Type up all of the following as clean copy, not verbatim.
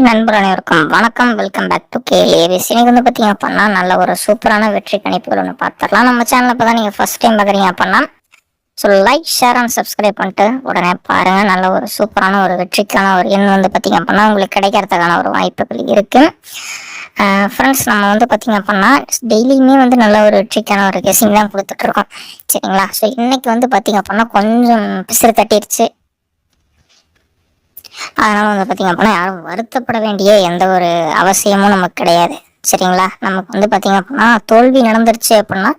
நண்பர் அனைவருக்கும் வணக்கம். வெல்கம் பேக் டு கேலிஏவிஎஸ். இன்னைக்கு வந்து பார்த்தீங்க அப்படின்னா நல்ல ஒரு சூப்பரான வெற்றி கணிப்புகள் ஒன்று பார்த்துடலாம். நம்ம சேனலில் இப்போ தான் நீங்கள் ஃபர்ஸ்ட் டைம் பார்க்குறீங்க அப்படின்னா so like, share and subscribe பண்ணிட்டு உடனே பாருங்கள். நல்ல ஒரு சூப்பரான ஒரு வெற்றிக்கான ஒரு எண் வந்து பார்த்தீங்க அப்படின்னா உங்களுக்கு கிடைக்கிறதுக்கான ஒரு வாய்ப்புகள் இருக்குது. ஃப்ரெண்ட்ஸ், நம்ம வந்து பார்த்தீங்க அப்படின்னா டெய்லியுமே வந்து நல்ல ஒரு வெற்றிக்கான ஒரு கெஸிங் தான் கொடுத்துட்ருக்கோம், சரிங்களா? ஸோ இன்னைக்கு வந்து பார்த்தீங்க அப்படின்னா கொஞ்சம் பிசிறு தட்டிடுச்சு. அதனால வந்து பார்த்தீங்க அப்படின்னா யாரும் வருத்தப்பட வேண்டிய எந்த ஒரு அவசியமும் நமக்கு கிடையாது, சரிங்களா? நமக்கு வந்து பார்த்தீங்க அப்படின்னா தோல்வி நடந்துருச்சு அப்படின்னா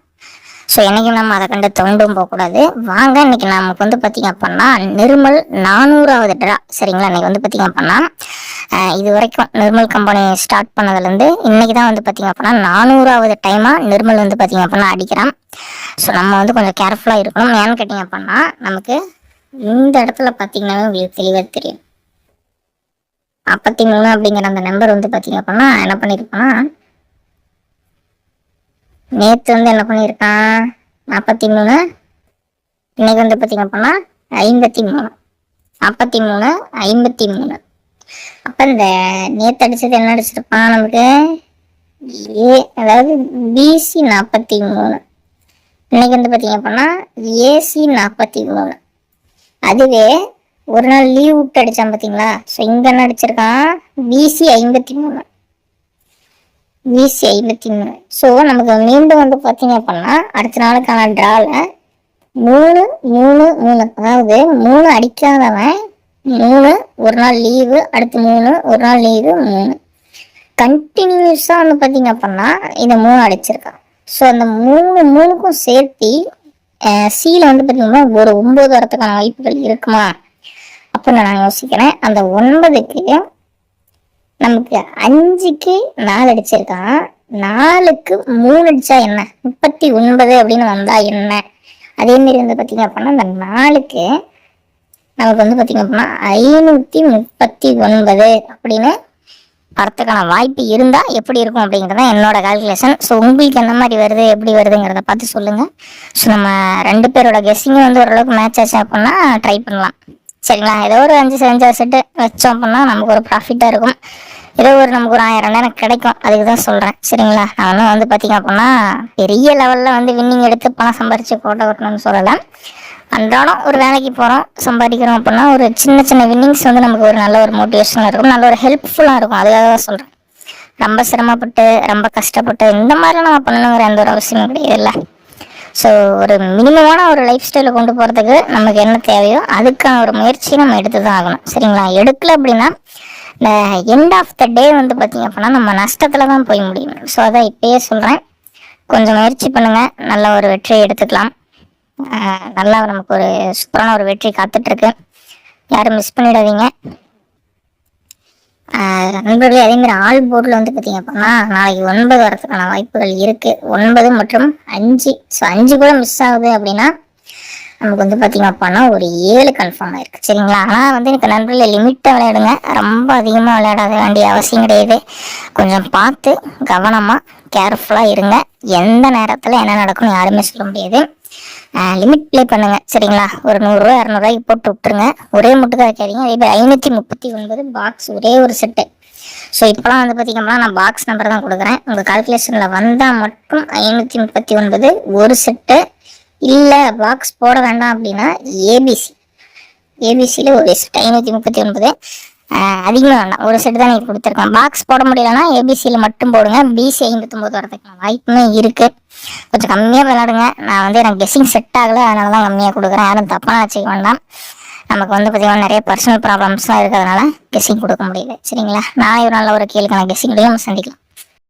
ஸோ என்னைக்கும் நம்ம அதை கண்டு தோண்டும் போகக்கூடாது. வாங்க, இன்னைக்கு நமக்கு வந்து பார்த்தீங்க அப்படின்னா நிர்மல் 400வது ட்ரா, சரிங்களா? இன்னைக்கு வந்து பார்த்தீங்க அப்படின்னா இது வரைக்கும் நிர்மல் கம்பெனி ஸ்டார்ட் பண்ணதுலேருந்து இன்னைக்கு தான் வந்து பார்த்தீங்க அப்படின்னா 400வது டைமாக நிர்மல் வந்து பார்த்தீங்க அப்படின்னா அடிக்கிறான். ஸோ நம்ம வந்து கொஞ்சம் கேர்ஃபுல்லாக இருக்கணும். ஏன்னு கேட்டிங்க அப்படின்னா நமக்கு இந்த இடத்துல பார்த்தீங்கன்னா உங்களுக்கு தெளிவாக தெரியும். 43 அப்படிங்கிற அந்த நம்பர் வந்து பார்த்தீங்க அப்படின்னா என்ன பண்ணியிருக்கோன்னா, நேற்று வந்து என்ன பண்ணியிருக்கான் 43, இன்னைக்கு வந்து பார்த்தீங்க அப்படின்னா 53, 43, 53. அப்போ இந்த நேற்று அடிச்சது என்ன அடிச்சிருப்பான் நமக்கு அதாவது பிசி 43, இன்னைக்கு வந்து பார்த்தீங்க அப்படின்னா ஏசி 43. அதுவே ஒரு நாள் லீவ் விட்டு அடிச்சான் பார்த்தீங்களா? ஸோ இங்கே என்ன அடிச்சிருக்கான் பிசி 53, பிசி 53. ஸோ நமக்கு மீண்டும் வந்து பார்த்தீங்க அப்படின்னா அடுத்த நாளுக்கான ட்ராவில் 3 3 3, அதாவது 3 அடிக்காதவன் 3, ஒரு நாள் லீவு, அடுத்து 3, ஒரு நாள் லீவு, 3 கண்டினியூஸாக வந்து பார்த்தீங்க அப்படின்னா இந்த 3 அடிச்சிருக்கான். ஸோ அந்த 3க்கும் சேர்த்து சியில் வந்து பார்த்தீங்கன்னா ஒரு 9 வரத்துக்கான வாய்ப்புகள் இருக்குமா அப்படின்னு நான் யோசிக்கிறேன். அந்த 9க்கு நமக்கு 5க்கு 4 அடிச்சிருக்கான், 4க்கு 3 அடிச்சா என்ன 39 அப்படின்னு வந்தா என்ன? அதே மாதிரி வந்து பார்த்தீங்க அப்படின்னா அந்த 4க்கு நமக்கு வந்து பார்த்தீங்க அப்படின்னா 539 அப்படின்னு வரத்துக்கான வாய்ப்பு இருந்தா எப்படி இருக்கும் அப்படிங்கிறத என்னோட கால்குலேஷன். ஸோ உங்களுக்கு எந்த மாதிரி வருது, எப்படி வருதுங்கிறத பார்த்து சொல்லுங்க. ஸோ நம்ம 2 பேரோட கெஸ்ஸிங்கும் வந்து ஓரளவுக்கு மேட்ச் ஆச்சு அப்படின்னா ட்ரை பண்ணலாம், சரிங்களா? ஏதோ ஒரு 5 செட்டு வச்சோம் அப்படின்னா நமக்கு ஒரு ப்ராஃபிட்டாக இருக்கும். ஏதோ ஒரு நமக்கு ஒரு 1000 கிடைக்கும், அதுக்கு தான் சொல்கிறேன், சரிங்களா? நான் வந்து பார்த்தீங்க அப்படின்னா பெரிய லெவலில் வந்து வின்னிங் எடுத்து பணம் சம்பாரித்து போட்ட வரணும்னு சொல்லலை. அன்றாடம் ஒரு வேலைக்கு போகிறோம், சம்பாதிக்கிறோம் அப்படின்னா ஒரு சின்ன சின்ன வின்னிங்ஸ் வந்து நமக்கு ஒரு நல்ல ஒரு மோட்டிவேஷனாக இருக்கும், நல்ல ஒரு ஹெல்ப்ஃபுல்லாக இருக்கும். அதுக்காக தான் சொல்கிறேன். ரொம்ப சிரமப்பட்டு ரொம்ப கஷ்டப்பட்டு இந்த மாதிரிலாம் நம்ம பண்ணணுங்கிற எந்த ஒரு அவசியமும் கிடையாது இல்லை. ஸோ ஒரு மினிமமான ஒரு லைஃப் ஸ்டைலை கொண்டு போகிறதுக்கு நமக்கு என்ன தேவையோ அதுக்கான ஒரு முயற்சியை நம்ம எடுத்து தான் ஆகணும், சரிங்களா? எடுக்கல அப்படின்னா இந்த எண்ட் ஆஃப் த டே வந்து பார்த்தீங்க அப்படின்னா நம்ம நஷ்டத்தில் தான் போய் முடியும். ஸோ அதான் இப்பயே சொல்கிறேன், கொஞ்சம் முயற்சி பண்ணுங்கள், நல்ல ஒரு வெற்றியை எடுத்துக்கலாம். நல்லா நமக்கு ஒரு சூப்பரான ஒரு வெற்றி காத்துட்ருக்கு, யாரும் மிஸ் பண்ணிடாதீங்க நண்பர்களே. அதே மாதிரி ஆல் போர்டில் வந்து பார்த்தீங்க அப்படின்னா நாளைக்கு 9 வரதுக்கான வாய்ப்புகள் இருக்குது, 9 மற்றும் 5. ஸோ 5 கூட மிஸ் ஆகுது அப்படின்னா நமக்கு வந்து பார்த்தீங்க அப்படின்னா ஒரு 7 கன்ஃபார்ம் ஆயிருக்கு, சரிங்களா? ஆனால் வந்து எனக்கு நண்பர்களே லிமிட்டாக விளையாடுங்க, ரொம்ப அதிகமாக விளையாடாத வேண்டிய அவசியம் கிடையாது. கொஞ்சம் பார்த்து கவனமாக கேர்ஃபுல்லாக இருங்க. எந்த நேரத்தில் என்ன நடக்கும்னு யாருமே சொல்ல முடியாது. லிமிட் ப்ளே பண்ணுங்க, சரிங்களா? ஒரு 100 ரூபா 200 ரூபாய்க்கு போட்டு விட்டுருங்க, ஒரே முட்டுக்கு வைக்காதீங்க. அதே மாதிரி 539 பாக்ஸ் ஒரே ஒரு செட்டு. ஸோ இப்போலாம் வந்து பார்த்தீங்கன்னா நான் பாக்ஸ் நம்பர் தான் கொடுக்குறேன். உங்கள் கால்குலேஷனில் வந்தால் மட்டும் 539 ஒரு செட்டு. இல்லை பாக்ஸ் போட வேண்டாம் அப்படின்னா ஏபிசியில் ஒரு செட் 539 அதிகமாக வேண்டாம், ஒரு செட்டு தான் நீங்கள் கொடுத்துருக்கோம். பாக்ஸ் போட முடியலன்னா ஏபிசியில் மட்டும் போடுங்க. பிசி 59 வரதுக்கான வாய்ப்புமே இருக்குது. கொஞ்சம் கம்மியாக விளையாடுங்க. நான் வந்து எனக்கு கெஸ்ஸிங் செட் ஆகலை, அதனால தான் கம்மியாக கொடுக்குறேன். யாரும் தப்பாக வச்சுக்க வேண்டாம். நமக்கு வந்து பார்த்தீங்கன்னா நிறைய பர்சனல் ப்ராப்ளம்ஸ்லாம் இருக்கிறதுனால கெஸ்ஸிங் கொடுக்க முடியல, சரிங்களா? நான் ஒரு நல்ல ஒரு கேளுக்கான கெஸ்ஸிங்லையும் நம்ம சந்திக்கலாம்.